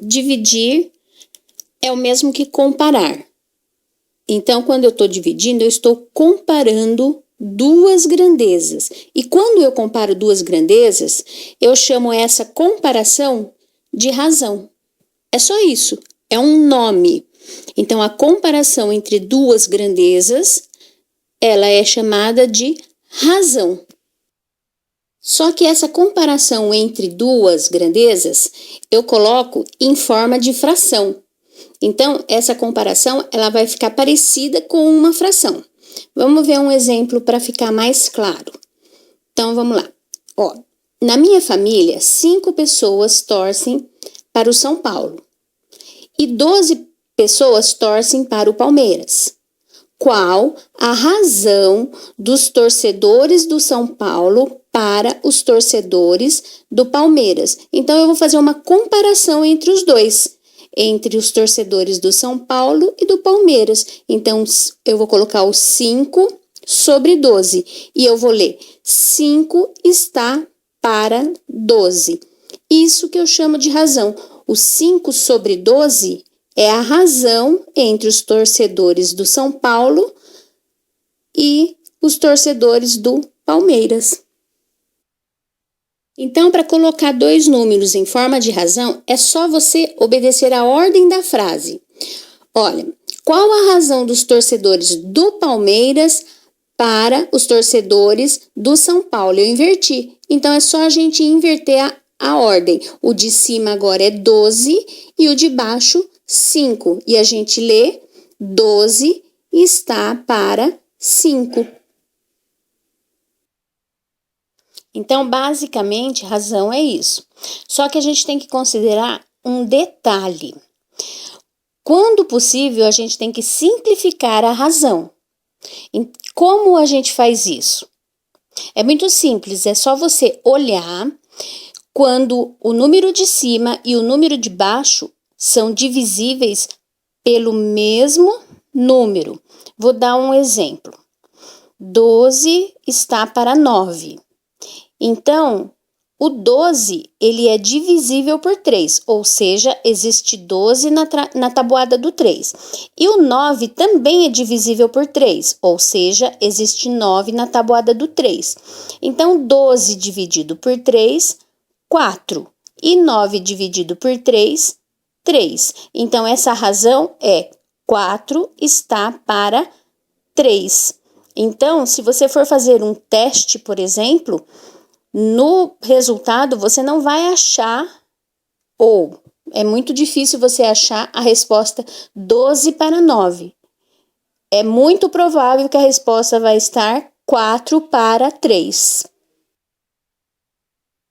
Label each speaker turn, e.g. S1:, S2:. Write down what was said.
S1: dividir é o mesmo que comparar. Então, quando eu estou dividindo, eu estou comparando duas grandezas. E quando eu comparo duas grandezas, eu chamo essa comparação de razão. É só isso, é um nome. Então, a comparação entre duas grandezas, ela é chamada de razão. Só que essa comparação entre duas grandezas, eu coloco em forma de fração. Então, essa comparação ela vai ficar parecida com uma fração. Vamos ver um exemplo para ficar mais claro. Então, vamos lá. Ó, na minha família, 5 pessoas torcem para o São Paulo e 12 pessoas torcem para o Palmeiras. Qual a razão dos torcedores do São Paulo para os torcedores do Palmeiras? Então, eu vou fazer uma comparação entre os dois. Entre os torcedores do São Paulo e do Palmeiras. Então, eu vou colocar o 5 sobre 12. E eu vou ler 5 está para 12. Isso que eu chamo de razão. O 5 sobre 12 é a razão entre os torcedores do São Paulo e os torcedores do Palmeiras. Então, para colocar dois números em forma de razão, é só você obedecer a ordem da frase. Olha, qual a razão dos torcedores do Palmeiras para os torcedores do São Paulo? Eu inverti. Então, é só a gente inverter a ordem. O de cima agora é 12 e o de baixo 5. E a gente lê 12 está para 5. Então, basicamente, razão é isso. Só que a gente tem que considerar um detalhe. Quando possível, a gente tem que simplificar a razão. Como a gente faz isso? É muito simples, é só você olhar quando o número de cima e o número de baixo são divisíveis pelo mesmo número. Vou dar um exemplo. 12 está para 9. Então, o 12, ele é divisível por 3, ou seja, existe 12 na tabuada do 3. E o 9 também é divisível por 3, ou seja, existe 9 na tabuada do 3. Então, 12 dividido por 3, 4. E 9 dividido por 3, 3. Então, essa razão é 4 está para 3. Então, se você for fazer um teste, por exemplo, no resultado, você não vai achar, ou é muito difícil você achar a resposta 12 para 9. É muito provável que a resposta vai estar 4 para 3.